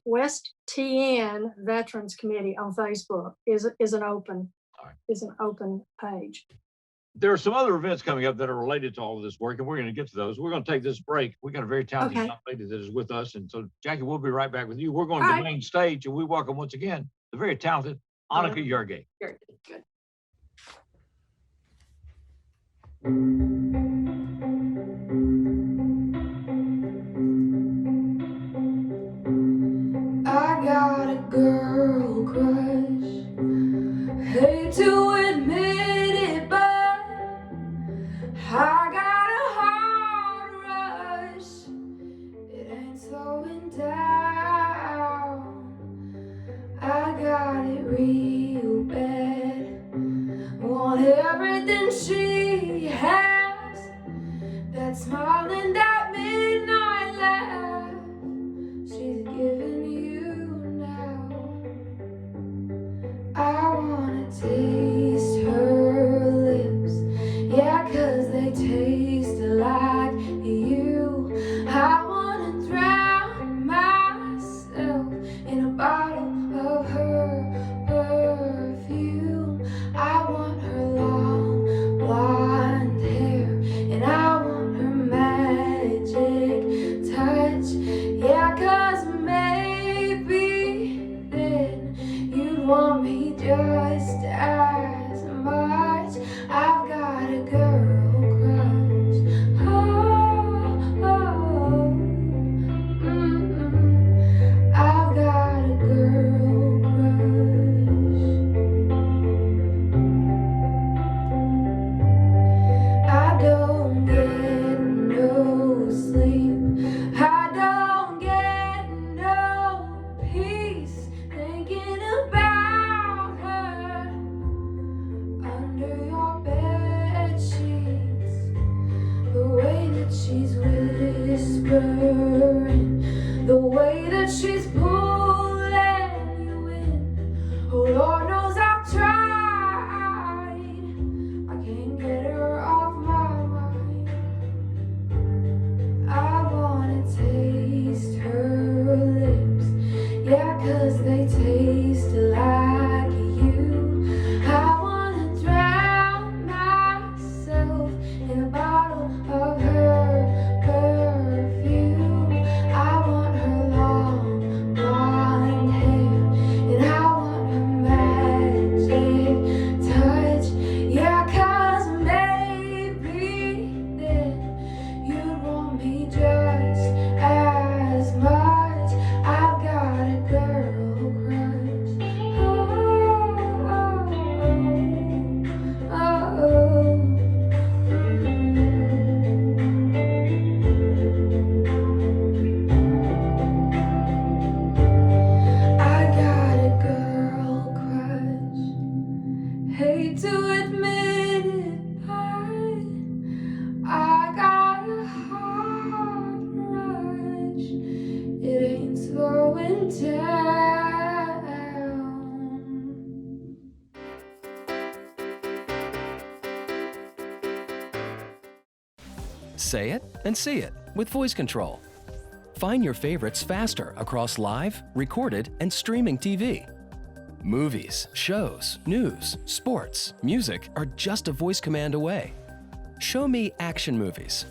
TN Veterans Committee on Facebook is an open page. There are some other events coming up that are related to all of this work, and we're going to get to those. We're going to take this break. We got a very talented young lady that is with us, and so Jackie, we'll be right back with you. We're going to the main stage, and we welcome once again the very talented Annika Jerge. Good. Good. I got a girl crush. Hate to admit it, but I got a heart rush. It ain't slowing down. I got it real bad. Want everything she has. That smiling, that midnight laugh. She's giving you now. I wanna taste her lips. Yeah, 'cause they taste like you. I wanna drown myself in a bottle of her perfume. I want her long blonde hair, and I want her magic touch. Yeah, 'cause maybe then you'd want me just as much. I've got a girl crush. Oh. of her perfume. I want her long blonde hair, and I want her magic touch. Yeah, 'cause maybe then you'd want me just as much. I've got a girl crush. Oh, oh, oh, oh. I got a girl crush. Hate to admit it, but I got a heart rush. It ain't slowing down. Say it and see it with voice control. Find your favorites faster across live, recorded, and streaming TV. Movies, shows, news, sports, music are just a voice command away. Show me action movies.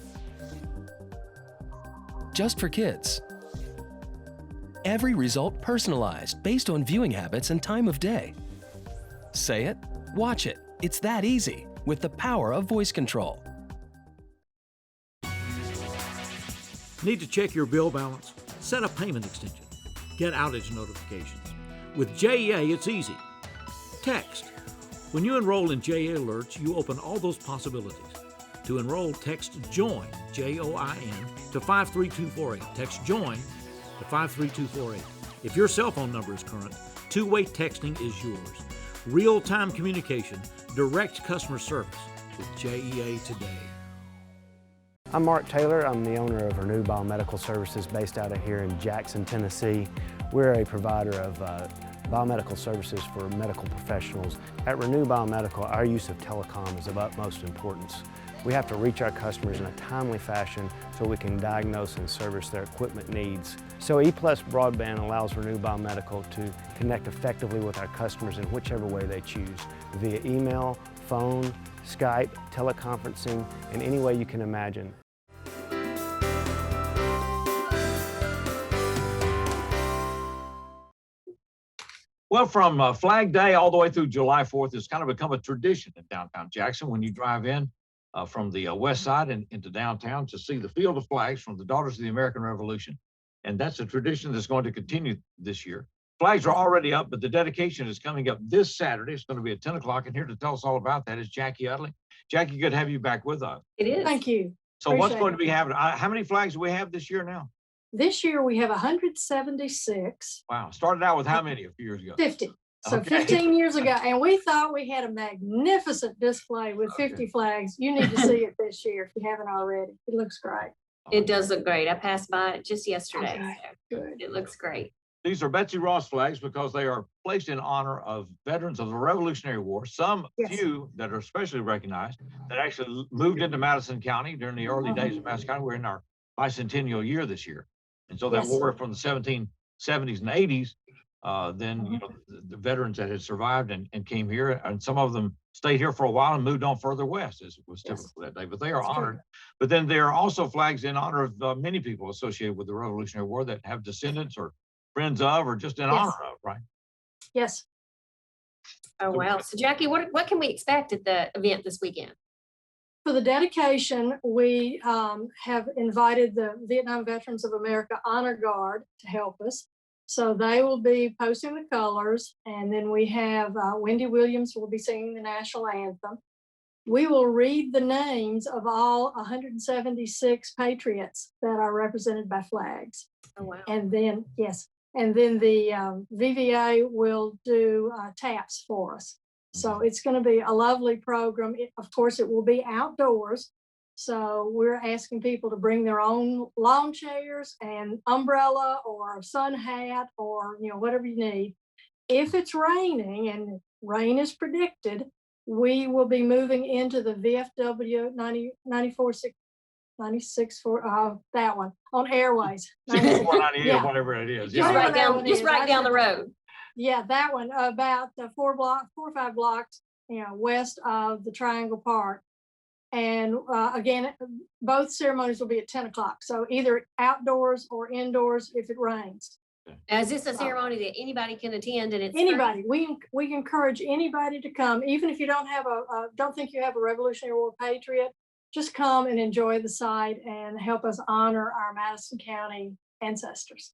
Just for kids. Every result personalized based on viewing habits and time of day. Say it, watch it. It's that easy with the power of voice control. Need to check your bill balance? Set a payment extension. Get outage notifications. With JEA, it's easy. Text. When you enroll in JEA alerts, you open all those possibilities. To enroll, text JOIN, J-O-I-N, to 53248. Text JOIN to 53248. If your cell phone number is current, two-way texting is yours. Real-time communication, direct customer service with JEA today. I'm Mark Taylor. I'm the owner of Renew Biomedical Services based out of here in Jackson, Tennessee. We're a provider of biomedical services for medical professionals. At Renew Biomedical, our use of telecom is of utmost importance. We have to reach our customers in a timely fashion so we can diagnose and service their equipment needs. So E+ Broadband allows Renew Biomedical to connect effectively with our customers in whichever way they choose, via email, phone, Skype, teleconferencing, in any way you can imagine. Well, from Flag Day all the way through July 4th, it's kind of become a tradition in downtown Jackson when you drive in from the west side and into downtown to see the field of flags from the Daughters of the American Revolution. And that's a tradition that's going to continue this year. Flags are already up, but the dedication is coming up this Saturday. It's going to be at 10 o'clock. And here to tell us all about that is Jackie Utley. Jackie, good to have you back with us. It is. Thank you. So what's going to be happening? How many flags do we have this year now? This year we have 176. Wow. Started out with how many a few years ago? 50. So Okay. 15 years ago, and we thought we had a magnificent display with 50 flags. You need to see it this year if you haven't already. It looks great. It does look great. I passed by it just yesterday. Okay, So good. it looks great. These are Betsy Ross flags because they are placed in honor of veterans of the Revolutionary War. Some few that are especially recognized that actually moved into Madison County during the early days of Madison County. We're in our bicentennial year this year. And so that war from the 1770s and 80s, then you know, the veterans that had survived and came here, and some of them stayed here for a while and moved on further west, as was typical that day. But they are honored. But then there are also flags in honor of many people associated with the Revolutionary War that have descendants or friends of, or just in honor of, right? Yes. Oh, wow. So Jackie, what can we expect at the event this weekend? For the dedication, we have invited the Vietnam Veterans of America Honor Guard to help us. So they will be posting the colors, and then we have Wendy Williams will be singing the national anthem. We will read the names of all 176 patriots that are represented by flags. Oh, wow. And then, and then the VVA will do taps for us. So it's going to be a lovely program. Of course, it will be outdoors. So we're asking people to bring their own lawn chairs and umbrella or a sun hat or, you know, whatever you need. If it's raining, and rain is predicted, we will be moving into the VFW 96 for that one on Airways. 9498 or whatever it is. Just right down the road. Yeah, that one about 4 or 5 blocks, you know, west of the Triangle Park. And again, both ceremonies will be at 10 o'clock. So either outdoors or indoors if it rains. Now, is this a ceremony that anybody can attend and it's free? Anybody, we encourage anybody to come, even if you don't have don't think you have a Revolutionary War patriot, just come and enjoy the site and help us honor our Madison County ancestors.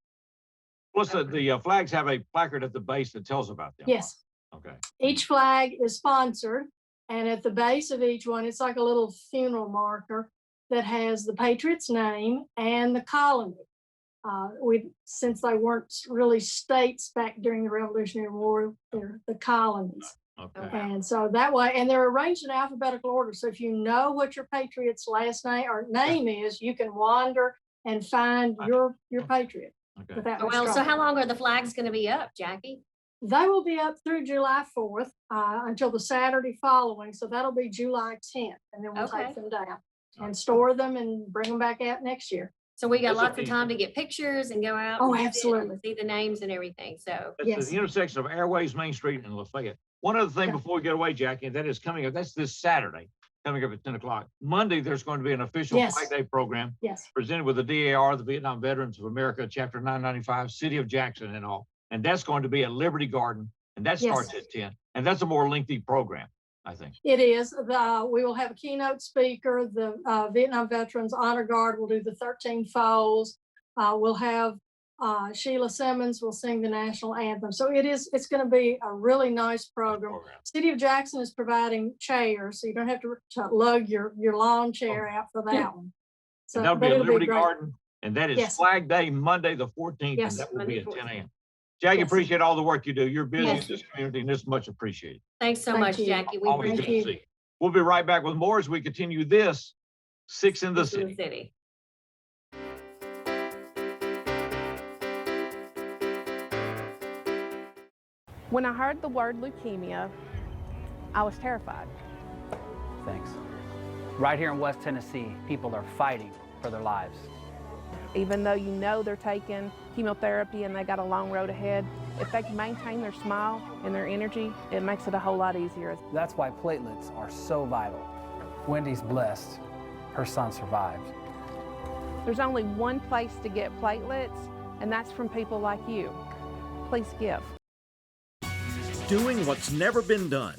Plus, the flags have a placard at the base that tells about them. Yes. Okay. Each flag is sponsored, and at the base of each one, it's like a little funeral marker that has the patriot's name and the colony. Since they weren't really states back during the Revolutionary War, they're the colonies. Okay. And so that way, and they're arranged in alphabetical order. So if you know what your patriot's last name or name is, you can wander and find your patriot. Okay. Without much Well, so trouble. how long are the flags going to be up, Jackie? They will be up through July 4th until the Saturday following. So that'll be July 10th. And then we'll Okay. take them down and store them and bring them back out next year. So we got That's lots of okay. time to get pictures and go out. Oh, and visit absolutely. and see the names and everything. So That's Yes. the intersection of Airways, Main Street, and Lafayette. One other thing Yeah. before we get away, Jackie, and that is coming up. That's this Saturday, coming up at 10 o'clock. Monday, there's going to be an official Yes. Flag Day program Yes. presented with the DAR, the Vietnam Veterans of America, Chapter 995, City of Jackson, and all. And that's going to be at Liberty Garden, and that Yes. starts at 10. And that's a more lengthy program, I think. It is. We will have a keynote speaker. The Vietnam Veterans Honor Guard will do the 13 folds. We'll have Sheila Simmons will sing the national anthem. So it's going to be a really nice program. City of Jackson is providing chairs, so you don't have to lug your lawn chair out for that one. So And that'll be but at it'll Liberty great. Garden, and that is Yes. Flag Day, Monday, the 14th, Yes, and that will Monday, be at 10 14th. a.m. Jackie, Yes. appreciate all the work you do. You're busy Yes. in this community, and it's much appreciated. thanks so Thank much, you. Jackie. We Always good appreciate to it. see you. We'll be right back with more as we continue this Six in the Six in City. When I heard the word leukemia, I was terrified. Thanks. Right here in West Tennessee, people are fighting for their lives. Even though you know they're taking chemotherapy and they got a long road ahead, if they can maintain their smile and their energy, it makes it a whole lot easier. That's why platelets are so vital. Wendy's blessed. Her son survived. There's only one place to get platelets, and that's from people like you. Please give. Doing what's never been done.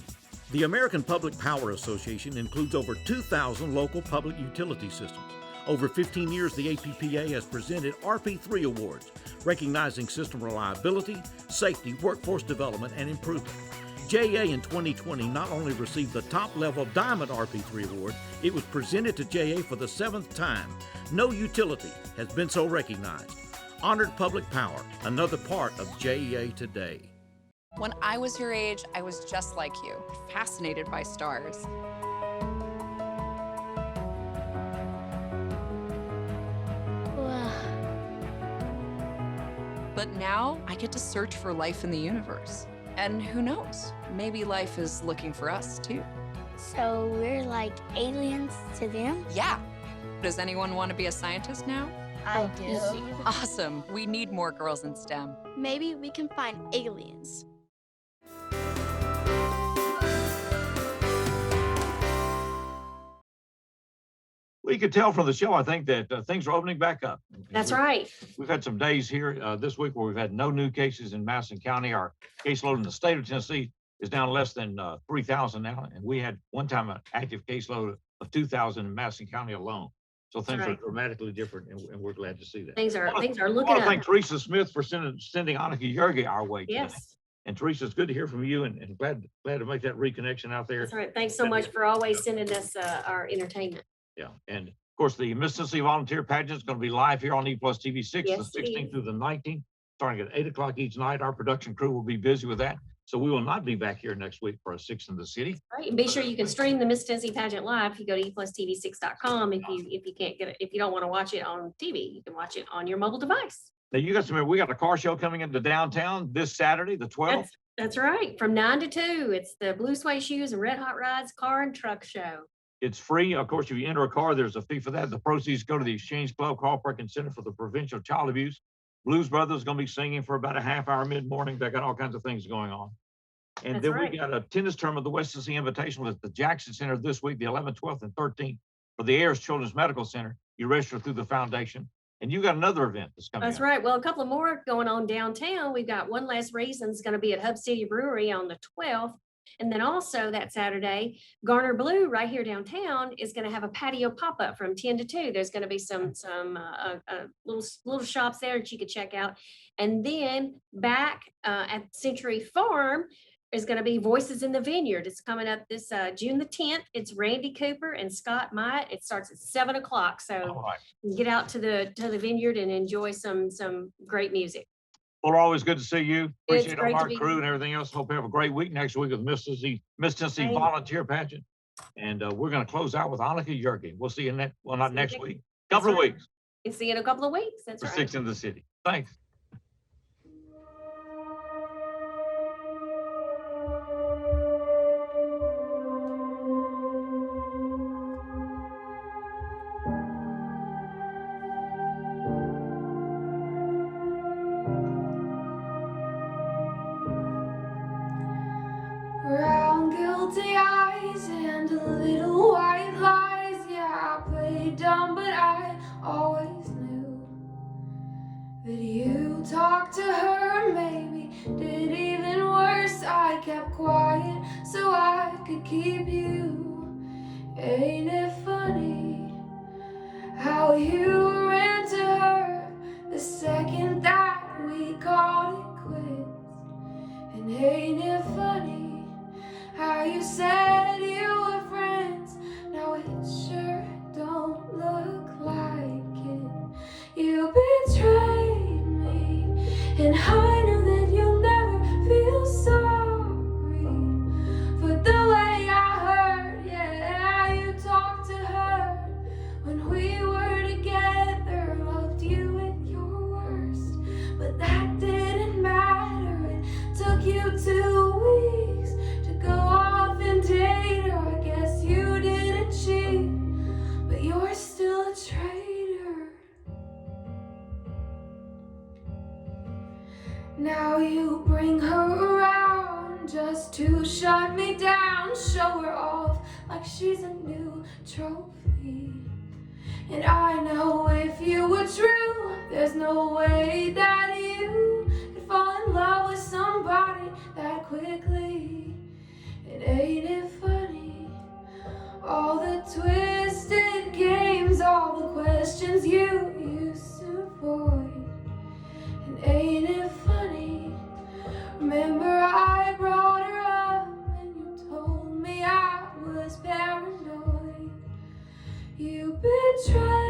The American Public Power Association includes over 2,000 local public utility systems. Over 15 years, the APPA has presented RP3 awards, recognizing system reliability, safety, workforce development, and improvement. JA in 2020 not only received the top-level Diamond RP3 award, it was presented to JA for the 7th time. No utility has been so recognized. Honored Public Power, another part of JEA today. When I was your age, I was just like you, fascinated by stars. But now I get to search for life in the universe. And who knows, maybe life is looking for us too. So we're like aliens to them? Yeah. Does anyone want to be a scientist now? I do. Awesome. We need more girls in STEM. Maybe we can find aliens. We could tell from the show, I think, that things are opening back up. That's right. We've had some days here this week where we've had no new cases in Madison County. Our caseload in the state of Tennessee is down less than 3,000 now. And we had one time an active caseload of 2,000 in Madison County alone. So things are right. dramatically different, and we're glad to see that. Things are I looking want to up. thank Teresa Smith for sending Annika Jerge our way today. Yes. And Teresa, it's good to hear from you, and glad to make that reconnection out there. That's right. Thanks so much for always sending us our entertainment. Yeah, and of course, the Miss Tennessee Volunteer Pageant is going to be live here on E+ TV 6, Yes, the it 16th is. through the 19th, starting at 8 o'clock each night. Our production crew will be busy with that, so we will not be back here next week for a Six in the City. Right, and be sure you can stream the Miss Tennessee pageant live if you go to eplusTV6.com. If you can't get it, if you don't want to watch it on TV, you can watch it on your mobile device. Now, you got we got a car show coming into downtown this Saturday, the 12th. That's right. From 9 to 2, it's the Blue Suede Shoes and Red Hot Rides Car and Truck Show. It's free. Of course, if you enter a car, there's a fee for that. The proceeds go to the Exchange Club, Carl Perkins Center for the Prevention of Child Abuse. Blues Brothers is going to be singing for about a half hour mid-morning. They got all kinds of things going on. And That's then right. we got a tennis tournament, the West Tennessee Invitational at the Jackson Center this week, the 11th, 12th, and 13th for the Ayers Children's Medical Center. You register through the foundation. And you got another event that's coming That's up. right. Well, a couple of more going on downtown. We've got One Last Reason is going to be at Hub City Brewery on the 12th. And then also that Saturday, Garner Blue right here downtown is going to have a patio pop-up from 10 to 2. There's going to be some little shops there that you could check out. And then back at Century Farm is going to be Voices in the Vineyard. It's coming up this June the 10th. It's Randy Cooper and Scott Myatt. It starts at 7 o'clock. So you get out to the vineyard and enjoy some great music. Well, always good to see you. It's Appreciate great all to our be crew here. and everything else. Hope you have a great week next week with Miss Tennessee Thank you. Volunteer Pageant. And we're going to close out with Annika Jerge. We'll see you not next week, That's couple of right. weeks And see you in a couple of weeks. That's for right. 6 in the City. Thanks. Round guilty eyes and little white lies. Yeah, I played dumb, but I always knew that you talked to her, maybe did even worse. I kept quiet so I could keep you. Ain't it funny how you ran to her the second that we called it quits? And ain't it funny how you said you were friends? Now it sure don't look like it. You betrayed me, and I know that you'll never feel sorry for the way I hurt. Yeah, you talked to her when we were together, loved you at your worst, but that didn't matter. It took you 2 weeks to go off and date her. I guess you didn't cheat, but you're still a traitor. Now you bring her around just to shut me down, show her off like she's a new trophy. And I know if you were true, there's no way that you could fall in love with somebody that quickly. And ain't it funny, all the twisted games, all the questions you used to avoid. And ain't it funny, remember I brought her up and you told me I was paranoid. You betrayed